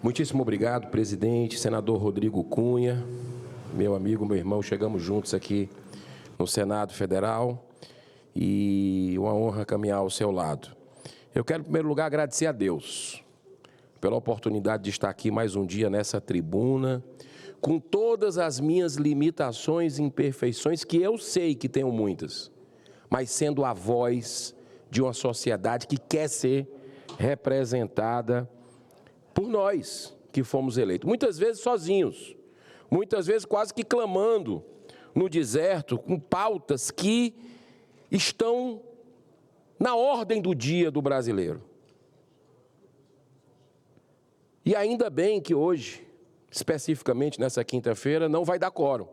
Muitíssimo obrigado, presidente, senador Rodrigo Cunha, meu amigo, meu irmão, chegamos juntos aqui no Senado Federal e uma honra caminhar ao seu lado. Eu quero, em primeiro lugar, agradecer a Deus pela oportunidade de estar aqui mais um dia nessa tribuna, com todas as minhas limitações e imperfeições, que eu sei que tenho muitas, mas sendo a voz de uma sociedade que quer ser representada por nós que fomos eleitos, muitas vezes sozinhos, muitas vezes quase que clamando no deserto, com pautas que estão na ordem do dia do brasileiro. E ainda bem que hoje, especificamente nessa quinta-feira, não vai dar quórum.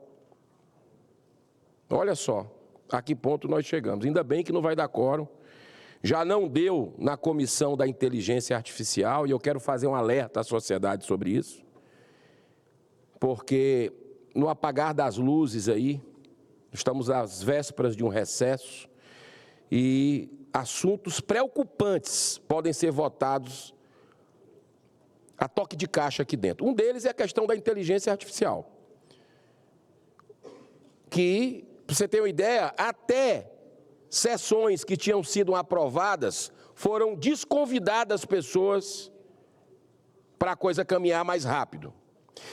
Olha só a que ponto nós chegamos. Ainda bem que não vai dar quórum. Já não deu na comissão da inteligência artificial, e eu quero fazer um alerta à sociedade sobre isso, porque no apagar das luzes aí, estamos às vésperas de um recesso, e assuntos preocupantes podem ser votados a toque de caixa aqui dentro. Um deles é a questão da inteligência artificial, que, para você ter uma ideia, até sessões que tinham sido aprovadas, foram desconvidadas pessoas para a coisa caminhar mais rápido.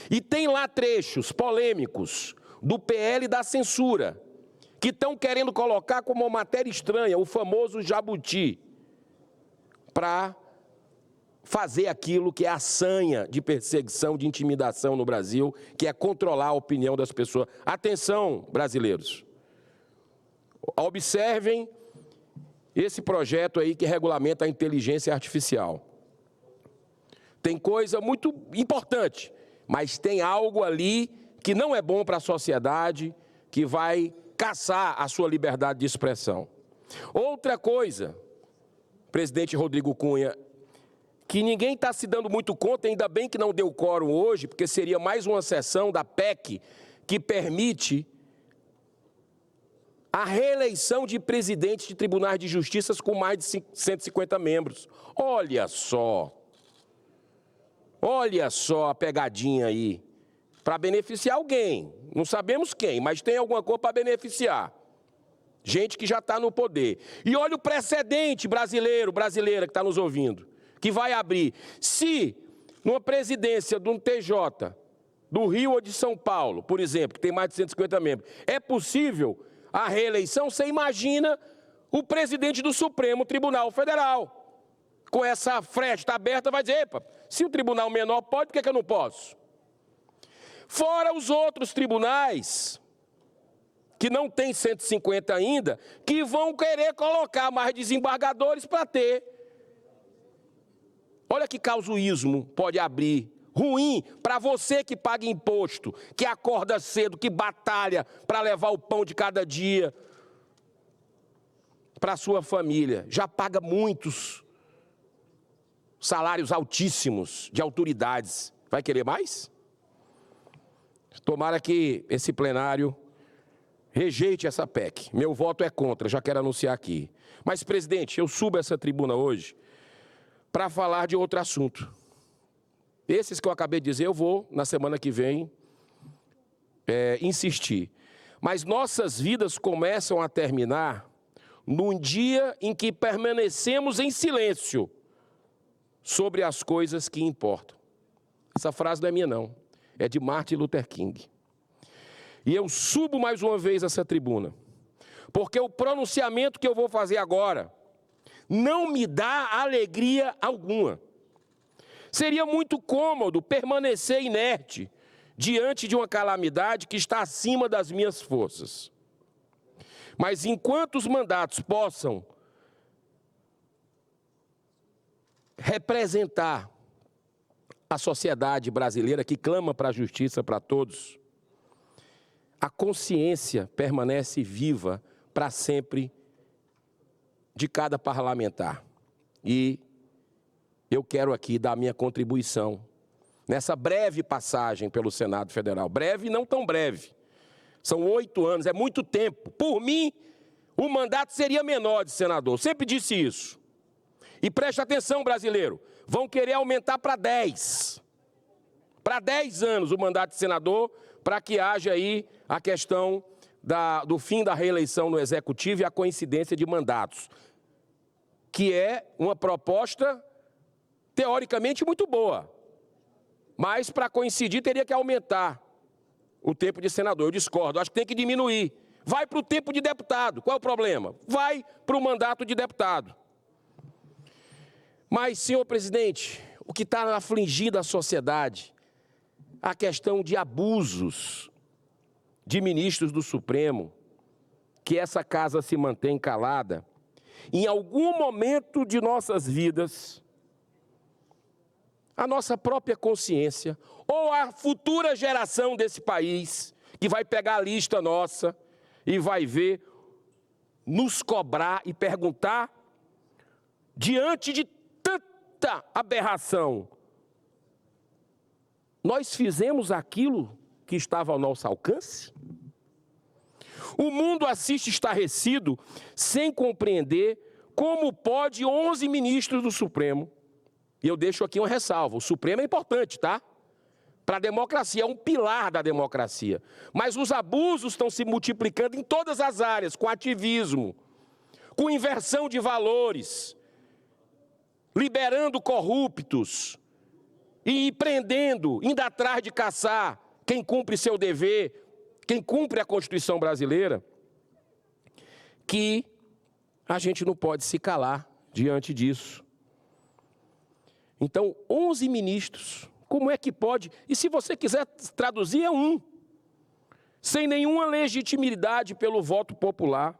E tem lá trechos polêmicos do PL da censura, que estão querendo colocar como uma matéria estranha o famoso jabuti, para fazer aquilo que é a sanha de perseguição, de intimidação no Brasil, que é controlar a opinião das pessoas. Atenção, brasileiros. Observem esse projeto aí que regulamenta a inteligência artificial. Tem coisa muito importante, mas tem algo ali que não é bom para a sociedade, que vai caçar a sua liberdade de expressão. Outra coisa, presidente Rodrigo Cunha, que ninguém está se dando muito conta, ainda bem que não deu quórum hoje, porque seria mais uma sessão da PEC que permite a reeleição de presidentes de tribunais de justiça com mais de 150 membros. Olha só a pegadinha aí, para beneficiar alguém, não sabemos quem, mas tem alguma coisa para beneficiar. Gente que já está no poder. E olha o precedente brasileira que está nos ouvindo, que vai abrir. Se numa presidência de um TJ, do Rio ou de São Paulo, por exemplo, que tem mais de 150 membros, é possível a reeleição, você imagina o presidente do Supremo Tribunal Federal, com essa fresta aberta, vai dizer, epa, se o tribunal menor pode, por que eu não posso? Fora os outros tribunais, que não tem 150 ainda, que vão querer colocar mais desembargadores para ter. Olha que causuísmo pode abrir, ruim para você que paga imposto, que acorda cedo, que batalha para levar o pão de cada dia para a sua família. Já paga muitos salários altíssimos de autoridades. Vai querer mais? Tomara que esse plenário rejeite essa PEC. Meu voto é contra, já quero anunciar aqui. Mas, presidente, eu subo essa tribuna hoje para falar de outro assunto. Esses que eu acabei de dizer, eu vou, na semana que vem, insistir. Mas nossas vidas começam a terminar num dia em que permanecemos em silêncio sobre as coisas que importam. Essa frase não é minha, não. É de Martin Luther King. E eu subo mais uma vez essa tribuna, porque o pronunciamento que eu vou fazer agora não me dá alegria alguma. Seria muito cômodo permanecer inerte diante de uma calamidade que está acima das minhas forças. Mas enquanto os mandatos possam representar a sociedade brasileira que clama para a justiça para todos, a consciência permanece viva para sempre de cada parlamentar. E eu quero aqui dar minha contribuição nessa breve passagem pelo Senado Federal. Breve e não tão breve. São 8 anos, é muito tempo. Por mim, o mandato seria menor de senador. Sempre disse isso. E preste atenção, brasileiro, vão querer aumentar para 10. para 10 anos o mandato de senador, para que haja aí a questão do fim da reeleição no Executivo e a coincidência de mandatos, que é uma proposta teoricamente muito boa, mas para coincidir teria que aumentar o tempo de senador. Eu discordo, acho que tem que diminuir. Vai para o tempo de deputado, qual é o problema? Vai para o mandato de deputado. Mas, senhor presidente, o que está afligindo a sociedade, a questão de abusos de ministros do Supremo, que essa casa se mantém calada, em algum momento de nossas vidas, a nossa própria consciência, ou a futura geração desse país, que vai pegar a lista nossa e vai ver, nos cobrar e perguntar, diante de tanta aberração, nós fizemos aquilo que estava ao nosso alcance? O mundo assiste estarrecido, sem compreender como pode 11 ministros do Supremo, e eu deixo aqui uma ressalva, o Supremo é importante, tá? Para a democracia, é um pilar da democracia. Mas os abusos estão se multiplicando em todas as áreas, com ativismo, com inversão de valores, liberando corruptos e prendendo, indo atrás de caçar quem cumpre seu dever, quem cumpre a Constituição brasileira, que a gente não pode se calar diante disso. Então, 11 ministros, como é que pode? E se você quiser traduzir, é um, sem nenhuma legitimidade pelo voto popular,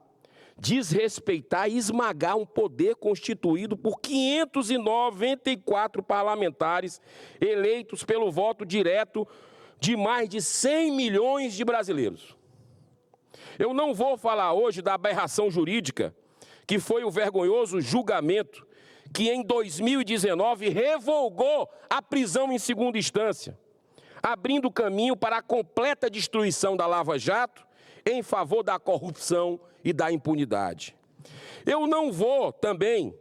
desrespeitar e esmagar um poder constituído por 594 parlamentares eleitos pelo voto direto de mais de 100 milhões de brasileiros. Eu não vou falar hoje da aberração jurídica, que foi o vergonhoso julgamento que em 2019 revogou a prisão em segunda instância, abrindo caminho para a completa destruição da Lava Jato em favor da corrupção e da impunidade. Eu não vou também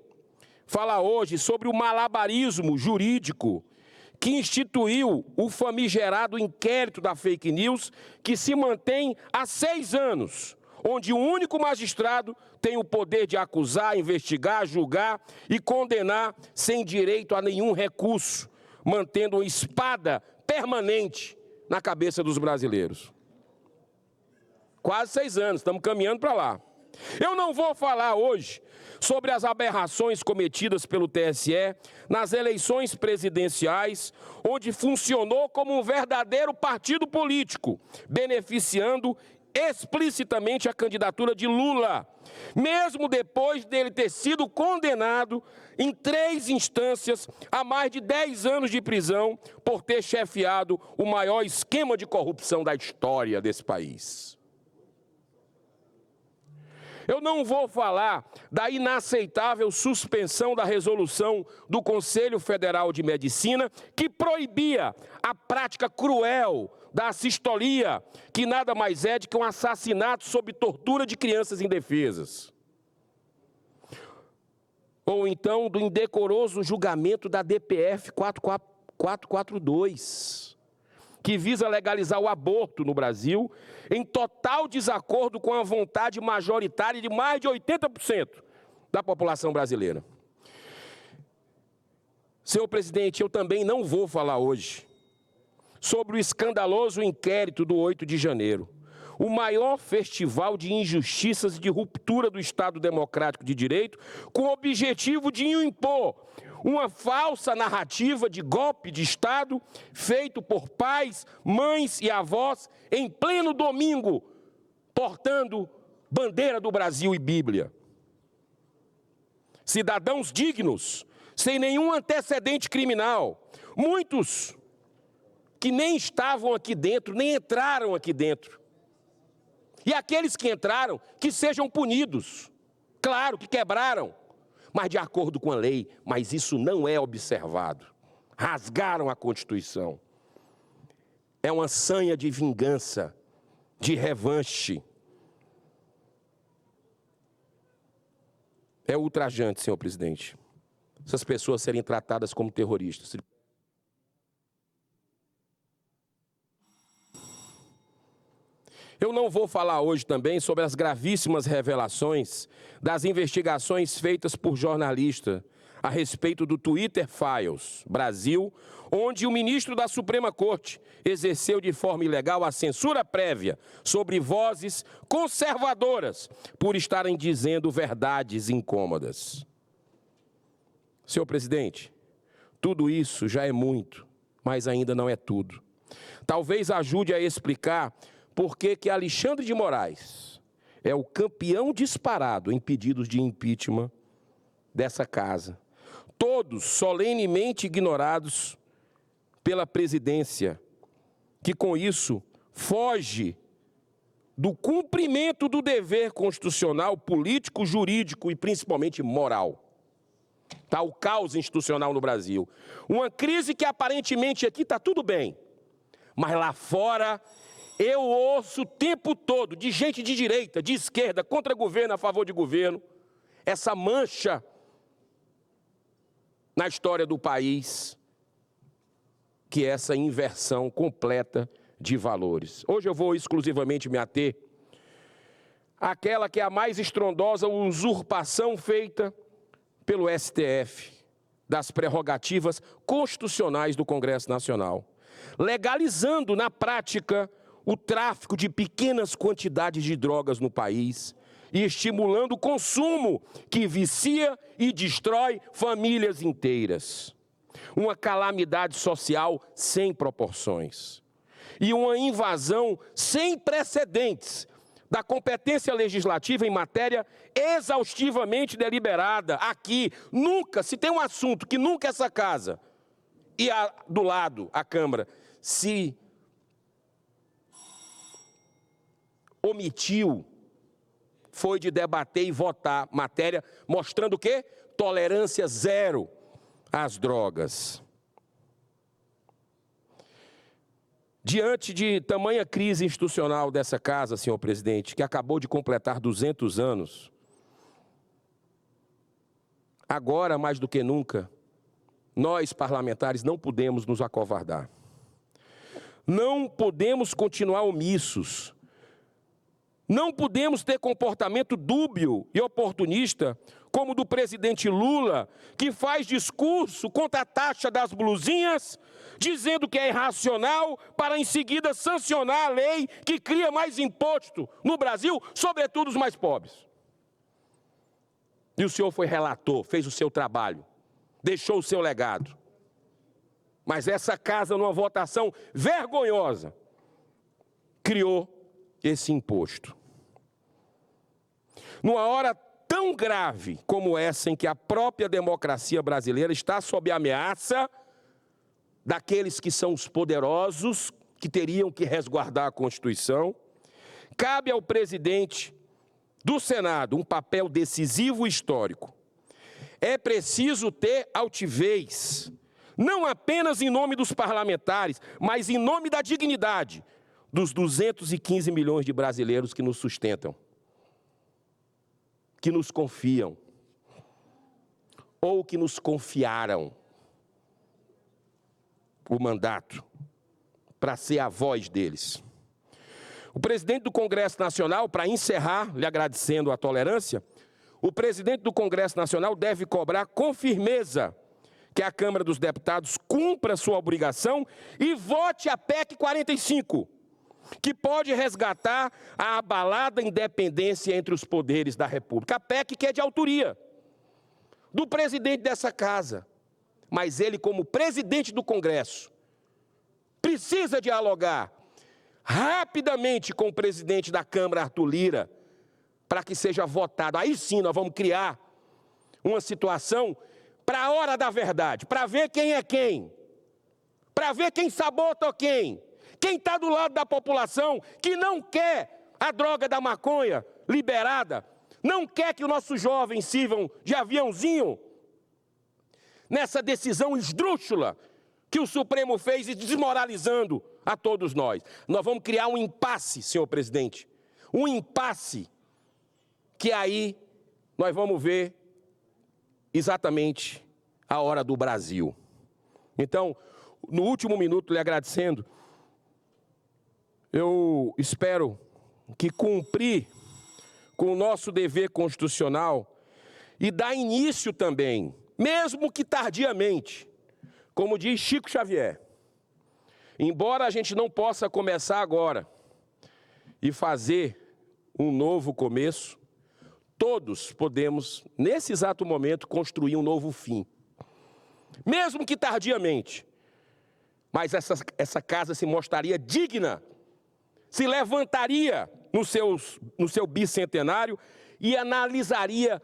falar hoje sobre o malabarismo jurídico que instituiu o famigerado inquérito da fake news, que se mantém há 6 anos, onde o único magistrado tem o poder de acusar, investigar, julgar e condenar sem direito a nenhum recurso, mantendo uma espada permanente na cabeça dos brasileiros. Quase 6 anos, estamos caminhando para lá. Eu não vou falar hoje sobre as aberrações cometidas pelo TSE nas eleições presidenciais, onde funcionou como um verdadeiro partido político, beneficiando explicitamente a candidatura de Lula, mesmo depois dele ter sido condenado em 3 instâncias a mais de 10 anos de prisão por ter chefiado o maior esquema de corrupção da história desse país. Eu não vou falar da inaceitável suspensão da resolução do Conselho Federal de Medicina, que proibia a prática cruel da assistolia, que nada mais é do que um assassinato sob tortura de crianças indefesas. Ou então do indecoroso julgamento da DPF 442, que visa legalizar o aborto no Brasil, em total desacordo com a vontade majoritária de mais de 80% da população brasileira. Senhor presidente, eu também não vou falar hoje sobre o escandaloso inquérito do 8 de janeiro, o maior festival de injustiças e de ruptura do Estado Democrático de Direito, com o objetivo de impor uma falsa narrativa de golpe de Estado feito por pais, mães e avós em pleno domingo, portando bandeira do Brasil e Bíblia. Cidadãos dignos, sem nenhum antecedente criminal, muitos que nem estavam aqui dentro, nem entraram aqui dentro. E aqueles que entraram, que sejam punidos. Claro que quebraram, mas de acordo com a lei, mas isso não é observado. Rasgaram a Constituição. É uma sanha de vingança, de revanche. É ultrajante, senhor presidente, essas pessoas serem tratadas como terroristas. Eu não vou falar hoje também sobre as gravíssimas revelações das investigações feitas por jornalistas a respeito do Twitter Files Brasil, onde o ministro da Suprema Corte exerceu de forma ilegal a censura prévia sobre vozes conservadoras por estarem dizendo verdades incômodas. Senhor presidente, tudo isso já é muito, mas ainda não é tudo. Talvez ajude a explicar por que Alexandre de Moraes é o campeão disparado em pedidos de impeachment dessa casa. Todos solenemente ignorados pela presidência, que com isso foge do cumprimento do dever constitucional, político, jurídico e principalmente moral. Está o caos institucional no Brasil. Uma crise que aparentemente aqui está tudo bem, mas lá fora eu ouço o tempo todo de gente de direita, de esquerda, contra governo, a favor de governo, essa mancha na história do país, que é essa inversão completa de valores. Hoje eu vou exclusivamente me ater àquela que é a mais estrondosa usurpação feita pelo STF, das prerrogativas constitucionais do Congresso Nacional, legalizando na prática o tráfico de pequenas quantidades de drogas no país e estimulando o consumo que vicia e destrói famílias inteiras. Uma calamidade social sem proporções e uma invasão sem precedentes da competência legislativa em matéria exaustivamente deliberada. Aqui, nunca, se tem um assunto que nunca essa casa e do lado, a Câmara, se omitiu, foi de debater e votar matéria mostrando o quê? Tolerância zero às drogas. Diante de tamanha crise institucional dessa casa, senhor presidente, que acabou de completar 200 anos, agora, mais do que nunca, nós, parlamentares, não podemos nos acovardar. Não podemos continuar omissos. Não podemos ter comportamento dúbio e oportunista, como o do presidente Lula, que faz discurso contra a taxa das blusinhas, dizendo que é irracional, para em seguida sancionar a lei que cria mais imposto no Brasil, sobretudo os mais pobres. E o senhor foi relator, fez o seu trabalho, deixou o seu legado. Mas essa casa, numa votação vergonhosa, criou esse imposto. Numa hora tão grave como essa, em que a própria democracia brasileira está sob a ameaça daqueles que são os poderosos, que teriam que resguardar a Constituição, cabe ao presidente do Senado um papel decisivo e histórico. É preciso ter altivez, não apenas em nome dos parlamentares, mas em nome da dignidade dos 215 milhões de brasileiros que nos sustentam, que nos confiam, ou que nos confiaram o mandato para ser a voz deles. O presidente do Congresso Nacional, para encerrar, lhe agradecendo a tolerância, o presidente do Congresso Nacional deve cobrar com firmeza que a Câmara dos Deputados cumpra sua obrigação e vote a PEC 45, que pode resgatar a abalada independência entre os poderes da República. A PEC que é de autoria do presidente dessa casa, mas ele, como presidente do Congresso, precisa dialogar rapidamente com o presidente da Câmara, Arthur Lira, para que seja votado. Aí sim nós vamos criar uma situação para a hora da verdade, para ver quem é quem, para ver quem sabota quem está do lado da população que não quer a droga da maconha liberada, não quer que os nossos jovens sirvam de aviãozinho nessa decisão esdrúxula que o Supremo fez e desmoralizando a todos nós. Nós vamos criar um impasse, senhor presidente, um impasse que aí nós vamos ver exatamente a hora do Brasil. Então, no último minuto, lhe agradecendo, eu espero que cumprir com o nosso dever constitucional e dar início também, mesmo que tardiamente, como diz Chico Xavier, embora a gente não possa começar agora e fazer um novo começo, todos podemos, nesse exato momento, construir um novo fim. Mesmo que tardiamente, mas essa casa se mostraria digna, se levantaria no seu bicentenário e analisaria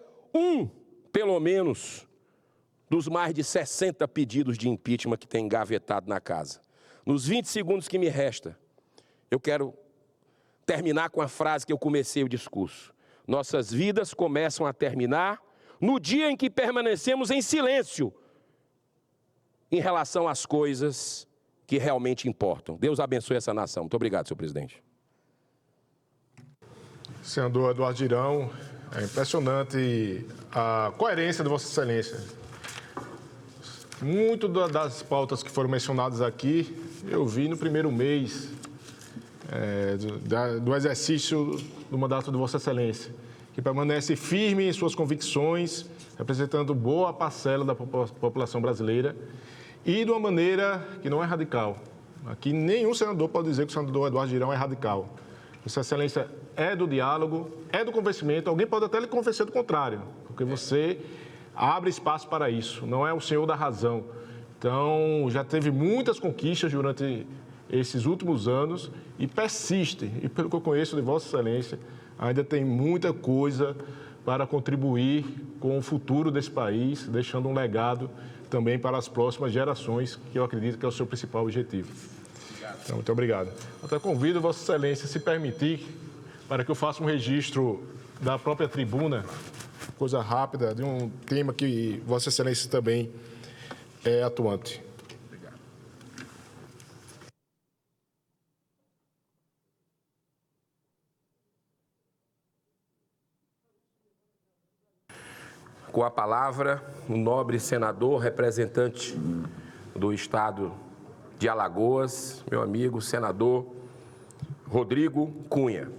pelo menos, dos mais de 60 pedidos de impeachment que tem engavetado na casa. Nos 20 segundos que me resta, eu quero terminar com a frase que eu comecei o discurso. Nossas vidas começam a terminar no dia em que permanecemos em silêncio em relação às coisas que realmente importam. Deus abençoe essa nação. Muito obrigado, senhor presidente. Senador Eduardo Girão, é impressionante a coerência de Vossa Excelência. Muito das pautas que foram mencionadas aqui, eu vi no primeiro mês do exercício do mandato de Vossa Excelência, que permanece firme em suas convicções, representando boa parcela da população brasileira e de uma maneira que não é radical. Aqui nenhum senador pode dizer que o senador Eduardo Girão é radical. Vossa Excelência é do diálogo, é do convencimento. Alguém pode até lhe convencer do contrário, porque você abre espaço para isso, não é o senhor da razão. Então, já teve muitas conquistas durante esses últimos anos e persiste. E pelo que eu conheço de Vossa Excelência, ainda tem muita coisa para contribuir com o futuro desse país, deixando um legado também para as próximas gerações, que eu acredito que é o seu principal objetivo. Então, muito obrigado. Até convido Vossa Excelência, se permitir, para que eu faça um registro da própria tribuna, coisa rápida, de um tema que Vossa Excelência também é atuante. Obrigado. Com a palavra, o nobre senador, representante do Estado de Alagoas, meu amigo senador Rodrigo Cunha.